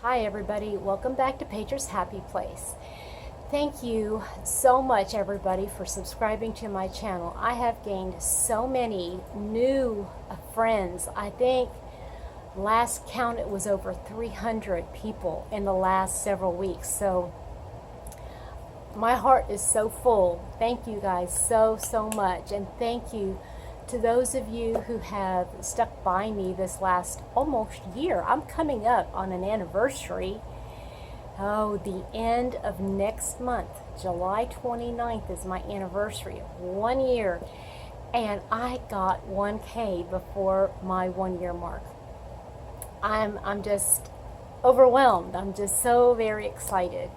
Hi everybody, welcome back to Patra's Happy Place. Thank you so much everybody for subscribing to my channel. I have gained so many new friends. I think last count it was over 300 people in the last several weeks. So my heart is so full. Thank you guys so much, and thank you to those of you who have stuck by me this last almost year. I'm coming up on an anniversary. Oh, the end of next month, July 29th is my anniversary of 1 year. And I got 1K before my 1 year mark. I'm just overwhelmed. I'm just so very excited.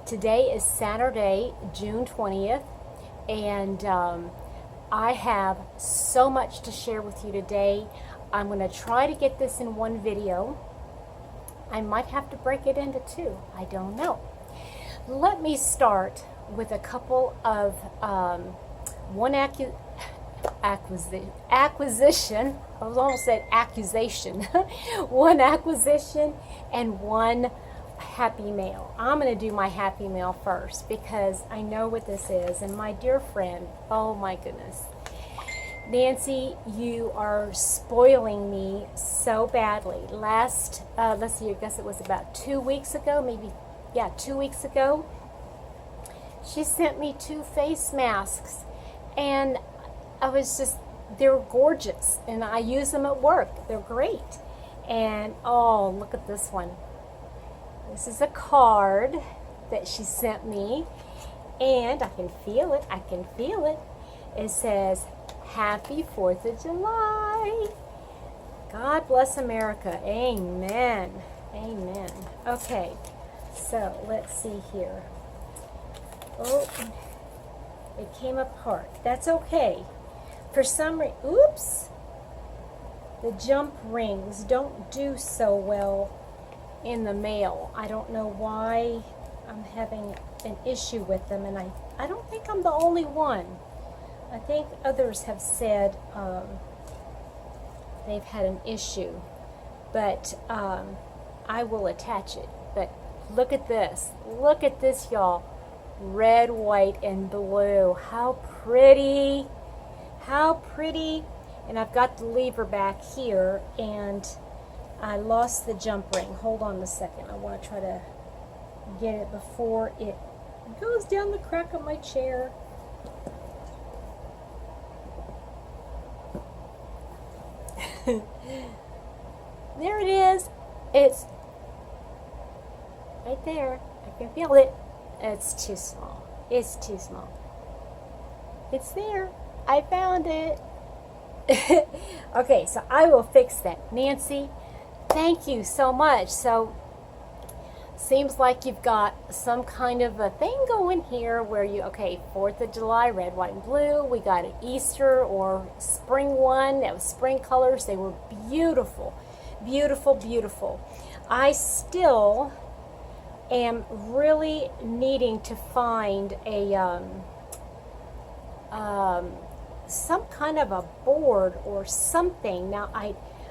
Today is Saturday, June 20th, and I have so much to share with you today. I'm going to try to get this in one video. I might have to break it into two. I don't know. Let me start with a couple of one acquisition. I was almost said accusation. One acquisition and one happy mail. I'm going to do my happy mail first because I know what this is. And my dear friend, oh my goodness, Nancy, you are spoiling me so badly. Let's see, I guess it was about 2 weeks ago, maybe, yeah, 2 weeks ago, she sent me 2 face masks, and I was just, they're gorgeous, and I use them at work. They're great. And oh, look at this one. This is a card that she sent me, and I can feel it. I can feel it. It says, Happy 4th of July. God bless America. Amen. Amen. Okay, so let's see here. Oh, it came apart. That's okay. For some reason, oops, the jump rings don't do so well in the mail. I don't know why I'm having an issue with them, and I don't think I'm the only one. I think others have said they've had an issue, but I will attach it. But look at this. Look at this, y'all. Red, white, and blue. How pretty. How pretty. And I've got the lever back here, and I lost the jump ring. Hold on a second. I want to try to get it before it goes down the crack of my chair. There it is. It's right there. I can feel it. It's too small. It's too small. It's there. I found it. Okay, so I will fix that. Nancy, thank you so much. So, seems like you've got some kind of a thing going here where you, okay, 4th of July, red, white, and blue. We got an Easter or spring one. That was spring colors. They were beautiful. Beautiful, beautiful. I still am really needing to find a some kind of a board or something. Now,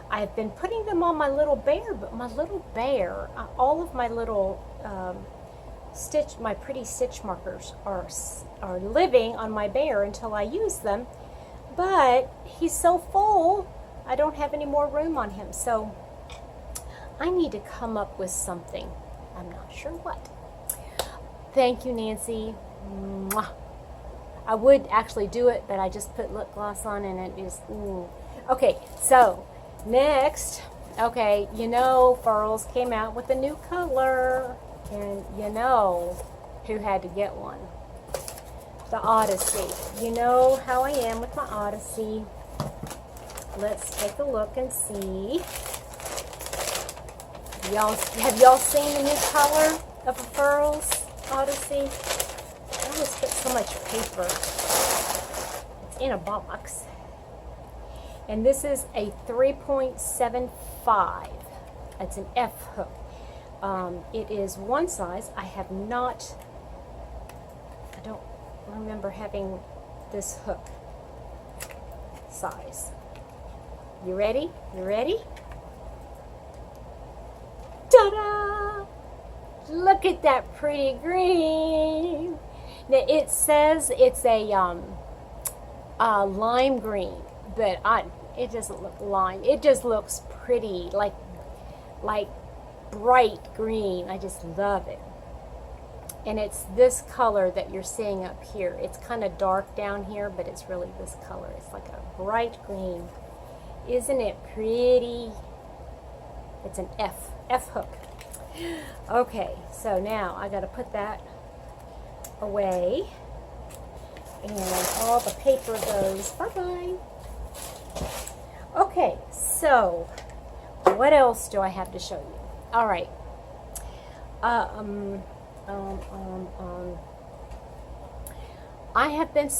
I've been putting them on my little bear, but my little bear, all of my little my pretty stitch markers are living on my bear until I use them. But he's so full, I don't have any more room on him. So I need to come up with something. I'm not sure what. Thank you, Nancy. Mwah. I would actually do it, but I just put lip gloss on and it is, Okay, so next, okay, you know Furls came out with a new color, and you know who had to get one. The Odyssey. You know how I am with my Odyssey. Let's take a look and see. Have y'all seen the new color of a Furls Odyssey? I always put so much paper. It's in a box. And this is a 3.75. It's an F hook. It is one size. I don't remember having this hook size. You ready? You ready? Look at that pretty green. Now it says it's a lime green, but it doesn't look lime. It just looks pretty, like bright green. I just love it. And it's this color that you're seeing up here. It's kind of dark down here, but it's really this color. It's like a bright green. Isn't it pretty? It's an F hook. Okay, so now I got to put that away. And all the paper goes bye-bye. Okay, so what else do I have to show you? All right. I have been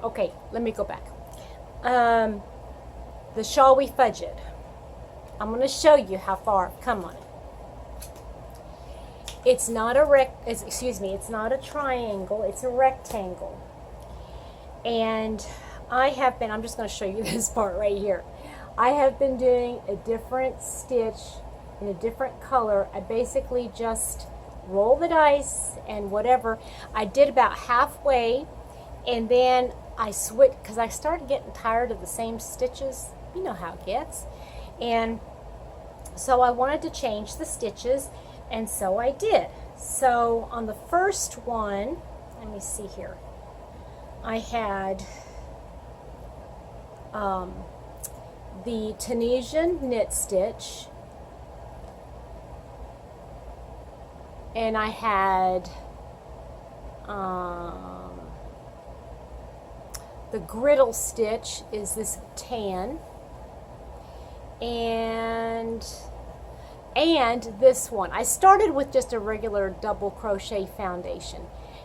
okay, let me go back. The Shall We Fudge It? I'm going to show you how far I've come on it. It's not it's not a triangle, it's a rectangle. And I'm just going to show you this part right here. I have been doing a different stitch in a different color. I basically just roll the dice and whatever. I did about halfway, and then I switched because I started getting tired of the same stitches. You know how it gets. And so I wanted to change the stitches, and so I did. So on the first one, let me see here, I had the Tunisian knit stitch, and I had the griddle stitch is this tan, and this one. I started with just a regular double crochet foundation.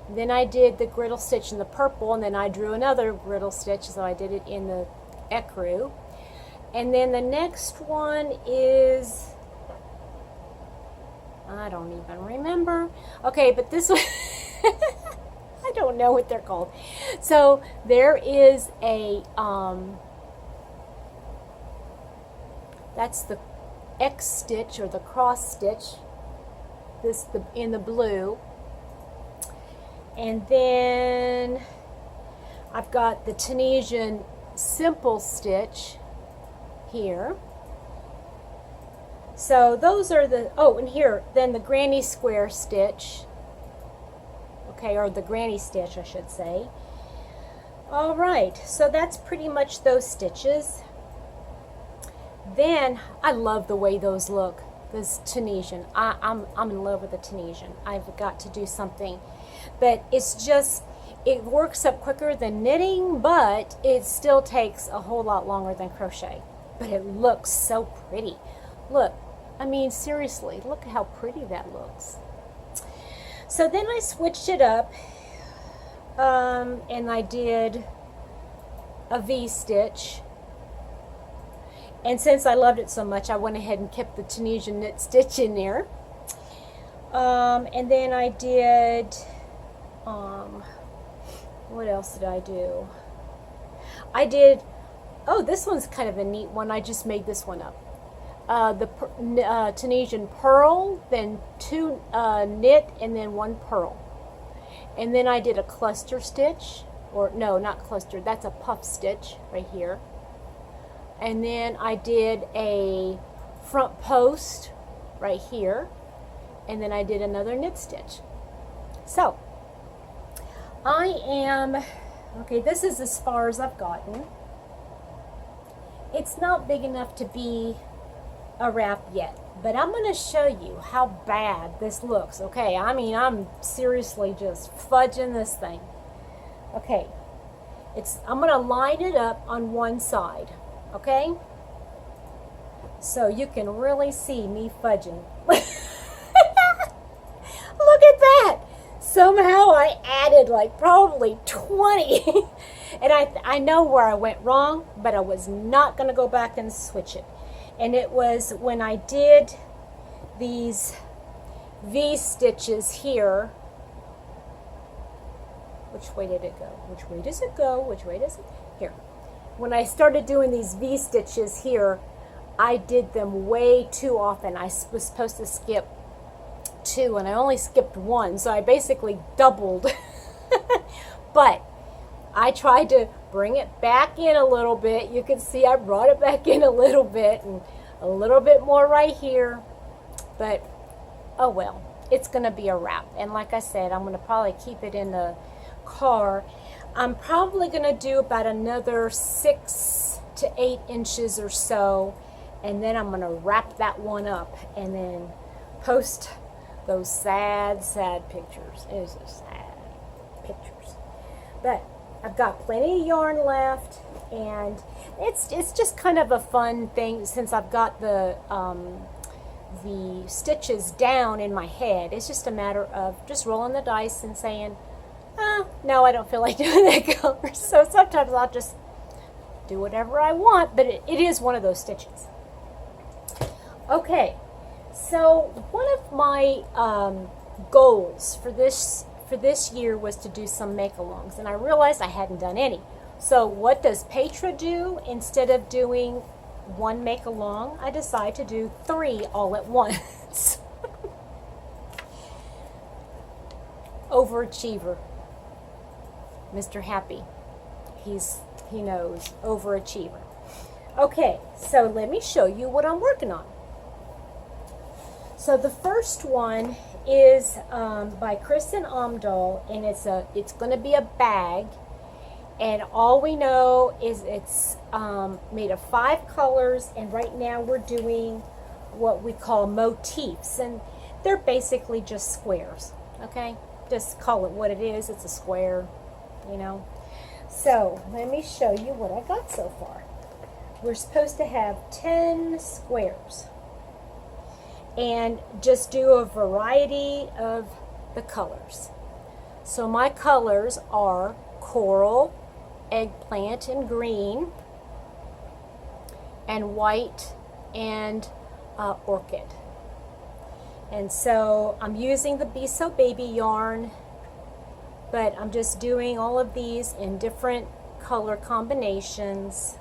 Then I did the griddle stitch in the purple, and then I drew another griddle stitch, so I did it in the ecru. And then the next one is, I don't even remember. Okay, but this one, I don't know what they're called. So there is a, that's the X stitch or the cross stitch, in the blue. And then I've got the Tunisian simple stitch here. So those are the, and here, then the granny square stitch. Okay, or the granny stitch, I should say. All right, so that's pretty much those stitches. Then I love the way those look. This Tunisian, I'm in love with the Tunisian. I've got to do something, but it's just, it works up quicker than knitting, but it still takes a whole lot longer than crochet. But it looks so pretty. Look, I mean, seriously, look how pretty that looks. So then I switched it up, and I did a V-stitch. And since I loved it so much, I went ahead and kept the Tunisian knit stitch in there. And then I did, what else did I do? I did, this one's kind of a neat one. I just made this one up. The Tunisian purl, then 2 knit, and then 1 purl. And then I did a cluster stitch, or no, not cluster, that's a puff stitch right here. And then I did a front post right here, and then I did another knit stitch. So okay, this is as far as I've gotten. It's not big enough to be a wrap yet, but I'm going to show you how bad this looks. Okay, I mean, I'm seriously just fudging this thing. Okay, I'm going to line it up on one side. Okay, so you can really see me fudging. Look at that. Somehow I added like probably 20. And I know where I went wrong, but I was not going to go back and switch it. And it was when I did these V stitches here. Which way did it go? Which way does it go? Which way does it? Here. When I started doing these V stitches here, I did them way too often. I was supposed to skip 2 and I only skipped 1, so I basically doubled. But I tried to bring it back in a little bit. You can see I brought it back in a little bit and a little bit more right here. But oh well, it's going to be a wrap. And like I said, I'm going to probably keep it in the car. I'm probably going to do about another 6 to 8 inches or so, and then I'm going to wrap that one up and then post those sad pictures. It was just sad pictures. But I've got plenty of yarn left, and it's just kind of a fun thing since I've got the stitches down in my head. It's just a matter of just rolling the dice and saying, no, I don't feel like doing that color. So sometimes I'll just do whatever I want, but it is one of those stitches. Okay, so one of my goals for this year was to do some make-alongs, and I realized I hadn't done any. So what does Petra do? Instead of doing one make-along, I decide to do 3 all at once. Overachiever. Mr. Happy. He knows. Overachiever. Okay, so let me show you what I'm working on. So the first one is by Kristen Omdahl, and it's going to be a bag, and all we know is it's made of 5 colors, and right now we're doing what we call motifs, and they're basically just squares. Okay, just call it what it is. It's a square, you know. So let me show you what I got so far. We're supposed to have 10 squares and just do a variety of the colors. So my colors are coral, eggplant, and green, and white, and orchid. And so I'm using the Be So Baby yarn, but I'm just doing all of these in different color combinations,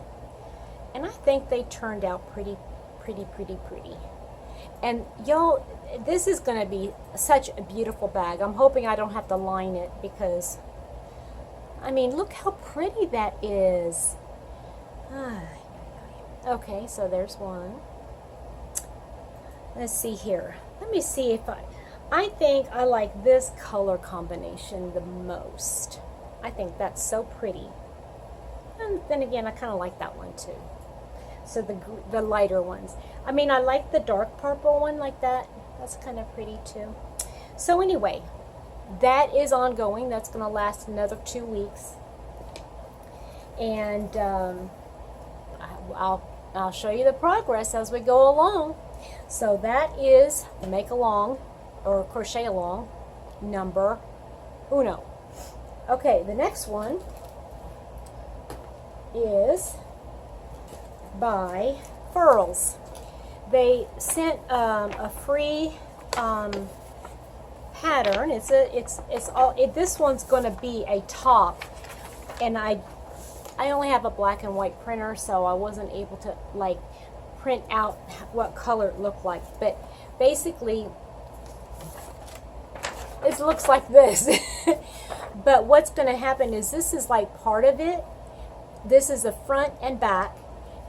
and I think they turned out pretty. And y'all, this is going to be such a beautiful bag. I'm hoping I don't have to line it, because I mean, look how pretty that is. Okay, so there's one. Let's see here. Let me see if I think I like this color combination the most. I think that's so pretty. And then again, I kind of like that one too. So the lighter ones. I mean, I like the dark purple one like that. That's kind of pretty too. So anyway, that is ongoing. That's going to last another 2 weeks. And I'll show you the progress as we go along. So that is make along or crochet along number 1. Okay, the next one is by Furls. They sent a free pattern. This one's going to be a top, and I only have a black and white printer, so I wasn't able to like print out what color it looked like, but basically it looks like this. But what's going to happen is this is like part of it. This is the front and back,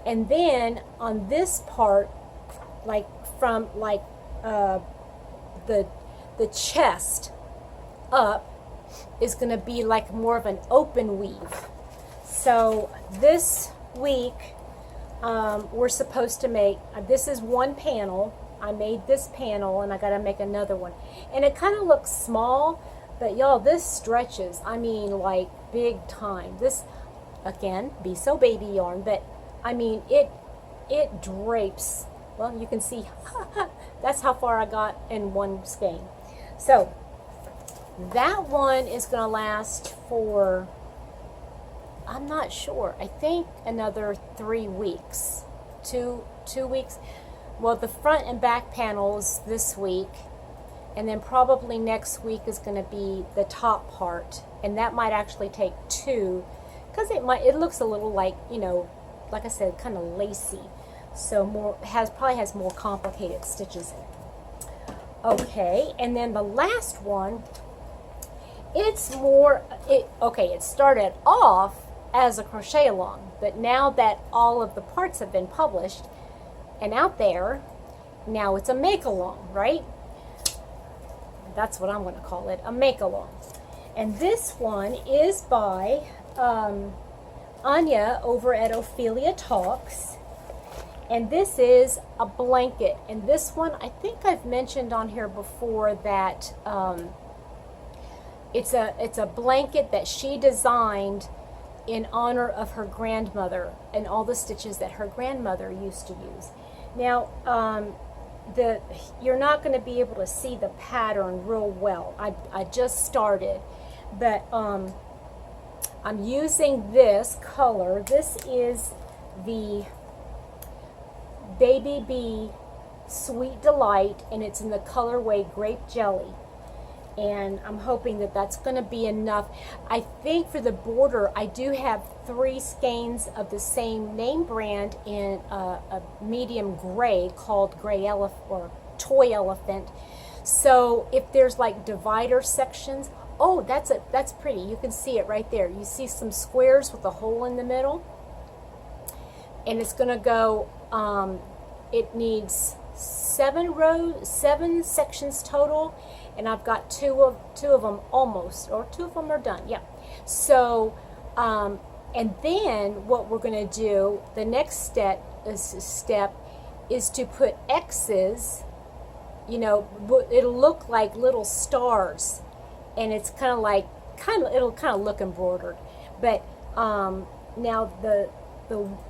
and then on this part, like from like the chest up, is going to be like more of an open weave. So this week we're supposed to make, this is one panel. I made this panel, and I got to make another one, and it kind of looks small, but y'all, this stretches, I mean, like big time. This, again, Be So Baby yarn, but I mean, it drapes. Well, you can see that's how far I got in one skein. So that one is going to last for, I'm not sure, I think another 3 weeks, two weeks. Well, the front and back panels this week, and then probably next week is going to be the top part, and that might actually take 2, because it looks a little like, you know, like I said, kind of lacy, so probably has more complicated stitches in it. Okay, and then the last one, it's more, it started off as a crochet along, but now that all of the parts have been published and out there, now it's a make along, right? That's what I'm going to call it, a make along. And this one is by Anya over at Ophelia Talks. And this is a blanket. And this one, I think I've mentioned on here before that it's a blanket that she designed in honor of her grandmother and all the stitches that her grandmother used to use. Now, you're not going to be able to see the pattern real well. I just started, but I'm using this color. This is the Baby Bee Sweet Delight, and it's in the colorway Grape Jelly. And I'm hoping that that's going to be enough. I think for the border, I do have 3 skeins of the same name brand in a medium gray called Gray Elephant or Toy Elephant. So if there's like divider sections, oh, that's pretty. You can see it right there. You see some squares with a hole in the middle, and it's going to go. It needs 7 sections total. And I've got two of them almost, or 2 of them are done. Yeah. So, and then what we're going to do, the next step is to put X's. You know, it'll look like little stars, and it's it'll kind of look embroidered. But now the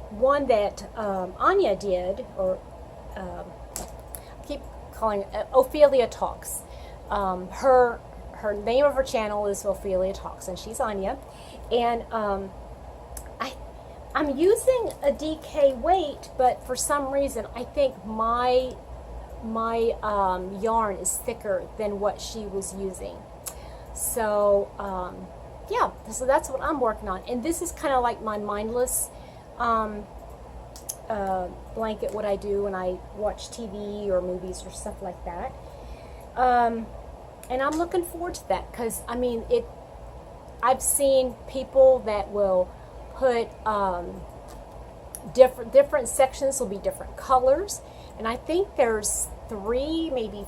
one that Anya did, or I keep calling it Ophelia Talks. Her name of her channel is Ophelia Talks, and she's Anya. And I'm using a DK weight, but for some reason I think my yarn is thicker than what she was using. So yeah, so that's what I'm working on. And this is kind of like my mindless blanket, what I do when I watch TV or movies or stuff like that. And I'm looking forward to that, because I mean, I've seen people that will put different sections will be different colors, and I think there's 3, maybe,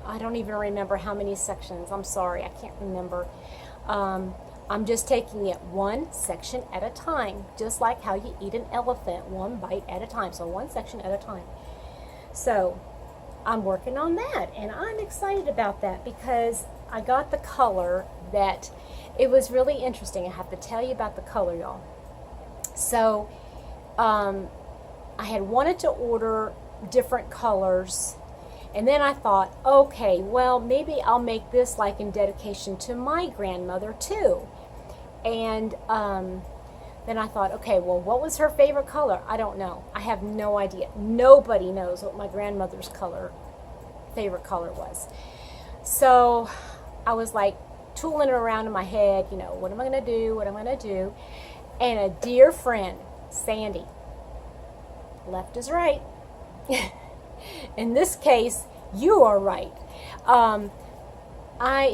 I don't even remember how many sections. I'm sorry, I can't remember. I'm just taking it 1 section at a time, just like how you eat an elephant, 1 bite at a time. So 1 section at a time. So I'm working on that, and I'm excited about that because I got the color that, it was really interesting. I have to tell you about the color, y'all. So I had wanted to order different colors, and then I thought, okay, well, maybe I'll make this like in dedication to my grandmother too. And then I thought, okay, well, what was her favorite color? I don't know. I have no idea. Nobody knows what my grandmother's favorite color was. So I was like tooling it around in my head, you know, what am I going to do? What am I going to do? And a dear friend, Sandy, left is right. In this case, you are right.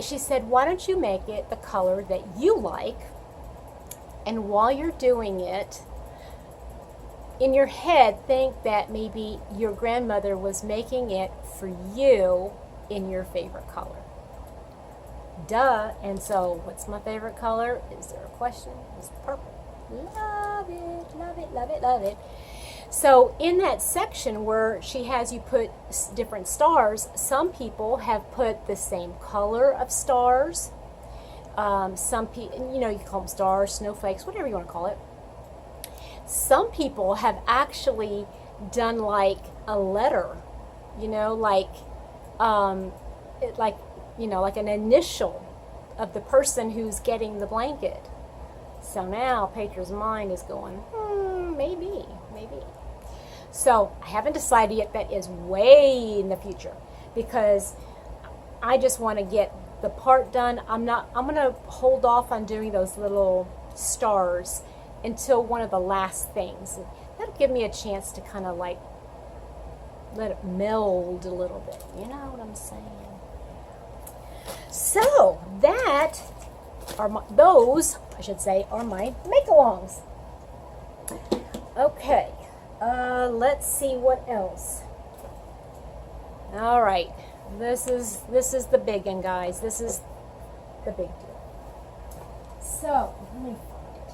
She said, why don't you make it the color that you like? And while you're doing it, in your head, think that maybe your grandmother was making it for you in your favorite color. Duh. And so, what's my favorite color? Is there a question? It's purple. Love it, love it, love it, love it. So in that section where she has you put different stars, some people have put the same color of stars. Some people, you know, you call them stars, snowflakes, whatever you want to call it. Some people have actually done like a letter, you know, like an initial of the person who's getting the blanket. So now Petra's mind is going, maybe. So I haven't decided yet. That is way in the future, because I just want to get the part done. I'm going to hold off on doing those little stars until one of the last things. That'll give me a chance to kind of like let it meld a little bit. You know what I'm saying? So that are those, I should say, are my make-alongs. Okay, let's see what else. All right, this is the big one, guys. This is the big deal. So let me find it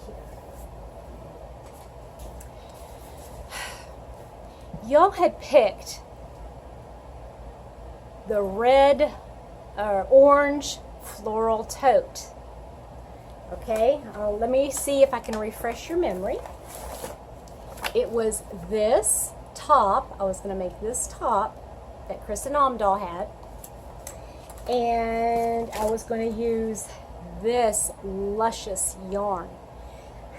here. Y'all had picked the red or orange floral tote. Okay, let me see if I can refresh your memory. It was this top. I was going to make this top that Kristen Omdahl had. And I was going to use this luscious yarn.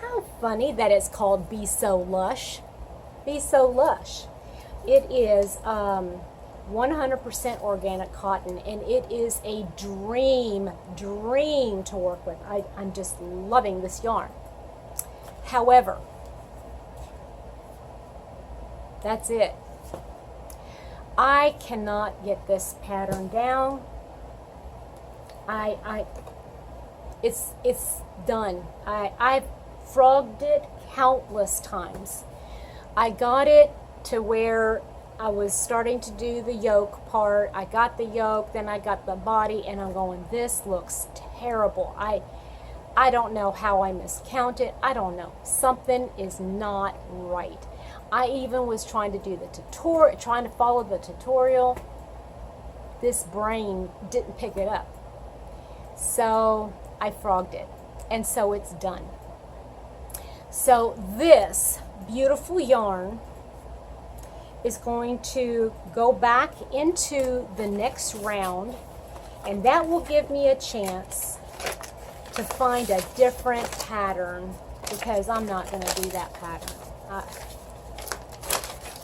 How funny that it's called Be So Lush. Be So Lush. It is 100% organic cotton, and it is a dream to work with. I'm just loving this yarn. However, that's it. I cannot get this pattern down. It's done. I've frogged it countless times. I got it to where I was starting to do the yoke part. I got the yoke, then I got the body, and I'm going, this looks terrible. I don't know how I miscounted. I don't know. Something is not right. I even was trying to do the tutorial, trying to follow the tutorial. This brain didn't pick it up. So I frogged it, and so it's done. So this beautiful yarn is going to go back into the next round, and that will give me a chance to find a different pattern, because I'm not going to do that pattern.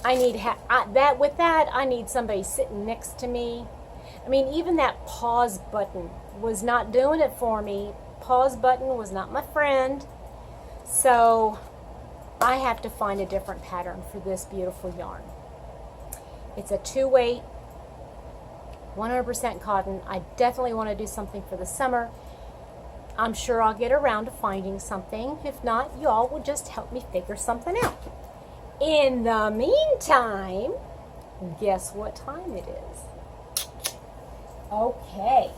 I need that. With that, I need somebody sitting next to me. I mean, even that pause button was not doing it for me. Pause button was not my friend. So I have to find a different pattern for this beautiful yarn. It's a 2-weight, 100% cotton. I definitely want to do something for the summer. I'm sure I'll get around to finding something. If not, you all will just help me figure something out. In the meantime, guess what time it is? Okay,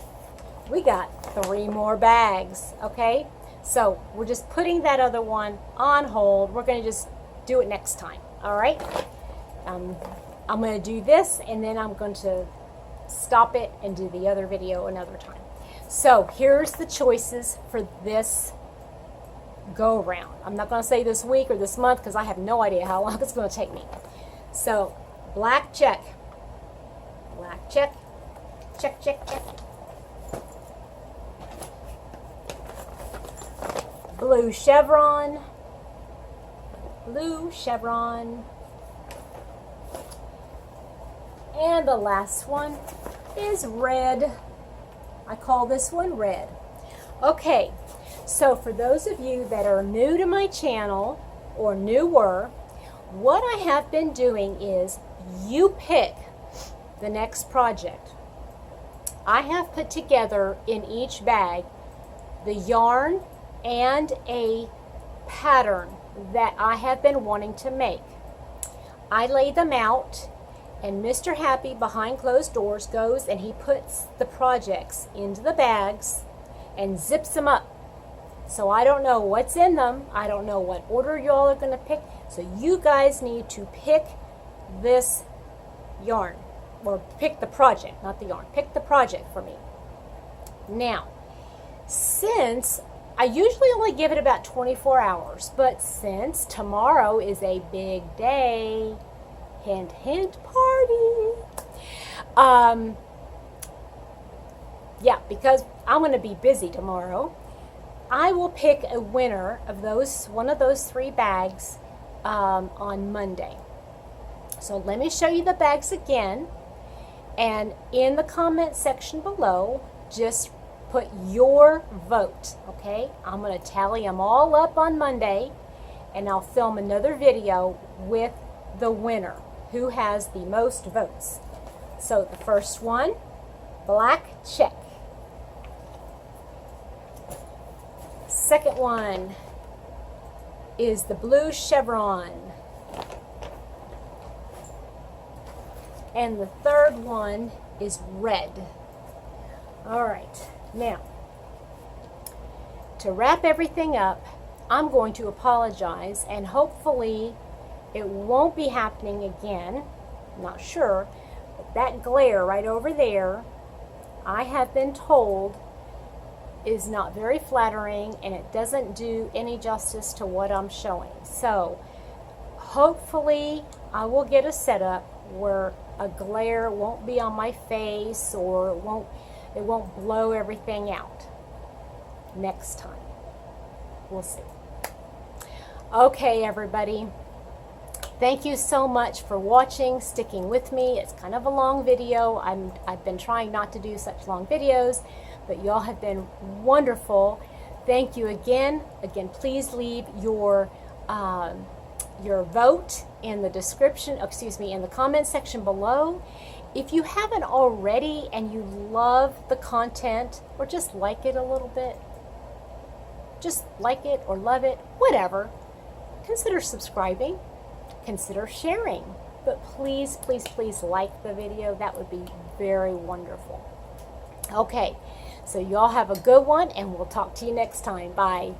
we got 3 more bags, okay? So we're just putting that other one on hold. We're going to just do it next time, all right? I'm going to do this, and then I'm going to stop it and do the other video another time. So here's the choices for this go round. I'm not going to say this week or this month because I have no idea how long it's going to take me. So black check, check, check, check. Blue chevron, and the last one is red. I call this one red. Okay, so for those of you that are new to my channel or newer, what I have been doing is you pick the next project. I have put together in each bag the yarn and a pattern that I have been wanting to make. I lay them out, and Mr. Happy behind closed doors goes and he puts the projects into the bags and zips them up. So I don't know what's in them. I don't know what order y'all are going to pick. So you guys need to pick this yarn, or pick the project, not the yarn. Pick the project for me. Now, since I usually only give it about 24 hours, but since tomorrow is a big day, hint, hint, party. Yeah, because I'm going to be busy tomorrow, I will pick a winner of one of those 3 bags on Monday. So let me show you the bags again, and in the comment section below, just put your vote, okay? I'm going to tally them all up on Monday, and I'll film another video with the winner. who has the most votes. So the first one, black, check. Second one is the blue chevron. And the third one is red. All right, now, to wrap everything up, I'm going to apologize, and hopefully it won't be happening again. I'm not sure, but that glare right over there, I have been told, is not very flattering, and it doesn't do any justice to what I'm showing. So hopefully I will get a setup where a glare won't be on my face, or it won't blow everything out next time. We'll see. Okay, everybody. Thank you so much for watching, sticking with me. It's kind of a long video. I've been trying not to do such long videos, but y'all have been wonderful. Thank you again. Again, please leave your vote in the description, in the comment section below. If you haven't already and you love the content, or just like it a little bit, just like it or love it, whatever, consider subscribing, consider sharing. But please, please, please like the video. That would be very wonderful. Okay, so y'all have a good one, and we'll talk to you next time. Bye.